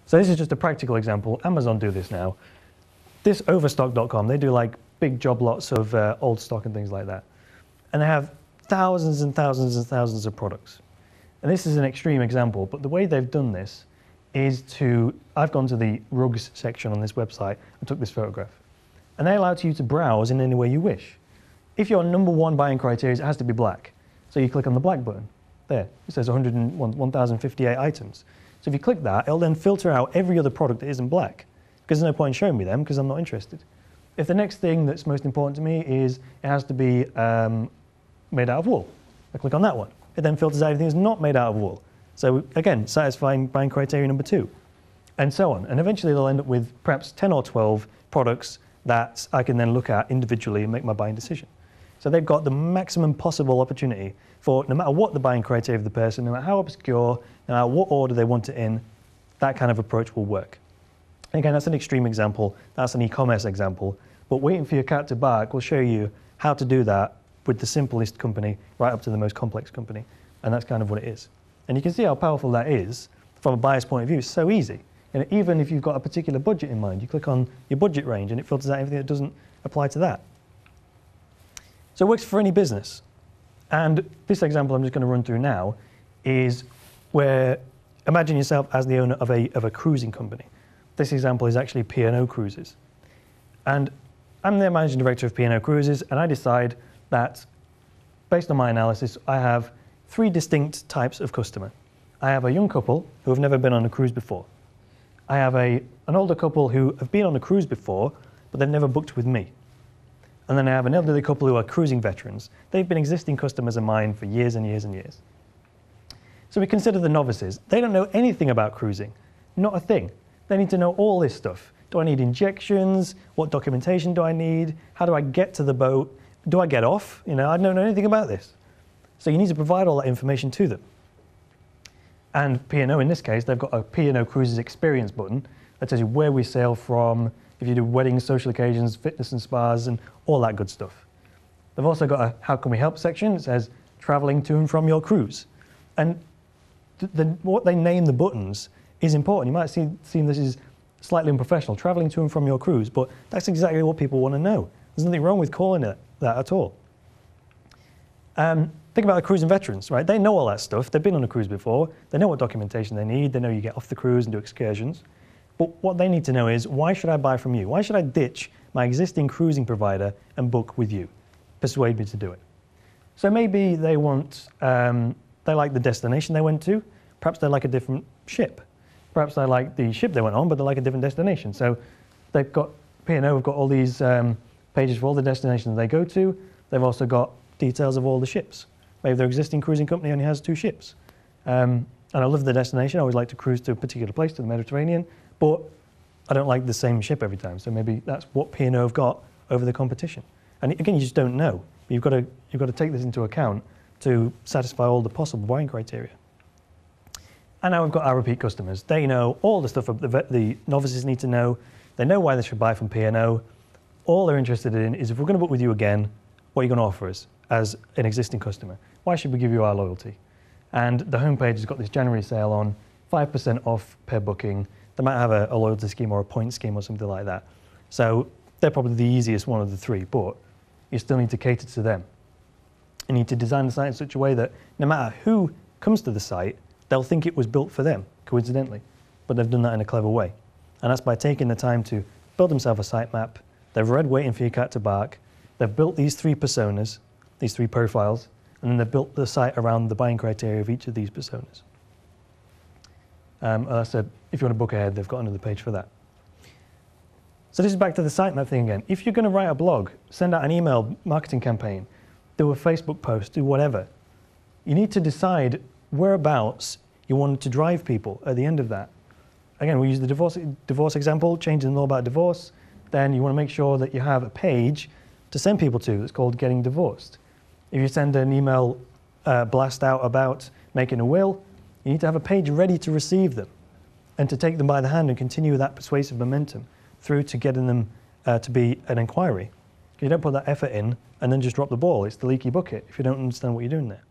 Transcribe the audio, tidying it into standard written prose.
So this is just a practical example. Amazon do this now. This overstock.com, they do like big job lots of old stock and things like that. And they have thousands and thousands and thousands of products. And this is an extreme example, but the way they've done this is I've gone to the rugs section on this website and took this photograph. And they allow you to browse in any way you wish. If your number one buying criteria is it has to be black, so you click on the black button. There, it says 1,058 items. So if you click that, it'll then filter out every other product that isn't black, because there's no point in showing me them because I'm not interested. If the next thing that's most important to me is it has to be made out of wool, I click on that one. It then filters out everything that's not made out of wool. So again, satisfying buying criteria number 2, and so on. And eventually they'll end up with perhaps 10 or 12 products that I can then look at individually and make my buying decision. So they've got the maximum possible opportunity for no matter what the buying criteria of the person, no matter how obscure, no matter what order they want it in, that kind of approach will work. Again, that's an extreme example, that's an e-commerce example, but waiting for your cat to bark will show you how to do that with the simplest company right up to the most complex company, and that's kind of what it is. And you can see how powerful that is from a buyer's point of view. It's so easy. And even if you've got a particular budget in mind, you click on your budget range and it filters out everything that doesn't apply to that. So it works for any business. And this example I'm just going to run through now is where, imagine yourself as the owner of a cruising company. This example is actually P&O Cruises. And I'm the managing director of P&O Cruises, and I decide that, based on my analysis, I have 3 distinct types of customer. I have a young couple who have never been on a cruise before. I have an older couple who have been on a cruise before, but they've never booked with me. And then I have an elderly couple who are cruising veterans. They've been existing customers of mine for years and years and years. So we consider the novices. They don't know anything about cruising, not a thing. They need to know all this stuff. Do I need injections? What documentation do I need? How do I get to the boat? Do I get off? I don't know anything about this. So you need to provide all that information to them. And P&O, in this case, they've got a P&O Cruises Experience button that tells you where we sail from, if you do weddings, social occasions, fitness and spas, and all that good stuff. They've also got a How Can We Help section that says traveling to and from your cruise. And what they name the buttons is important. You might seem this is slightly unprofessional, traveling to and from your cruise, but that's exactly what people want to know. There's nothing wrong with calling it that at all. Think about the cruising veterans, right? They know all that stuff. They've been on a cruise before. They know what documentation they need. They know you get off the cruise and do excursions. But what they need to know is, why should I buy from you? Why should I ditch my existing cruising provider and book with you? Persuade me to do it. So maybe they want, they like the destination they went to. Perhaps they like a different ship. Perhaps they like the ship they went on, but they like a different destination. So they've got, P&O have got all these pages for all the destinations they go to. They've also got details of all the ships. Maybe their existing cruising company only has 2 ships. And I love the destination. I always like to cruise to a particular place, to the Mediterranean, but I don't like the same ship every time. So maybe that's what P&O have got over the competition. And again, you just don't know. You've got to take this into account to satisfy all the possible buying criteria. And now we've got our repeat customers. They know all the stuff the novices need to know. They know why they should buy from P&O. All they're interested in is, if we're going to book with you again, what are you going to offer us as an existing customer? Why should we give you our loyalty? And the homepage has got this January sale on, 5% off per booking. They might have a loyalty scheme or a point scheme or something like that. So they're probably the easiest one of the 3, but you still need to cater to them. You need to design the site in such a way that no matter who comes to the site, they'll think it was built for them, coincidentally. But they've done that in a clever way. And that's by taking the time to build themselves a sitemap. They've read Waiting for Your Cat to Bark. They've built these 3 personas, these 3 profiles, and then they've built the site around the buying criteria of each of these personas. As I said, if you want to book ahead, they've got another page for that. So this is back to the sitemap thing again. If you're going to write a blog, send out an email marketing campaign, do a Facebook post, do whatever, you need to decide whereabouts you want to drive people at the end of that. Again, we use the divorce example, changing the law about divorce. Then you want to make sure that you have a page to send people to that's called Getting Divorced. If you send an email blast out about making a will, you need to have a page ready to receive them and to take them by the hand and continue that persuasive momentum through to getting them to be an inquiry. You don't put that effort in and then just drop the ball. It's the leaky bucket if you don't understand what you're doing there.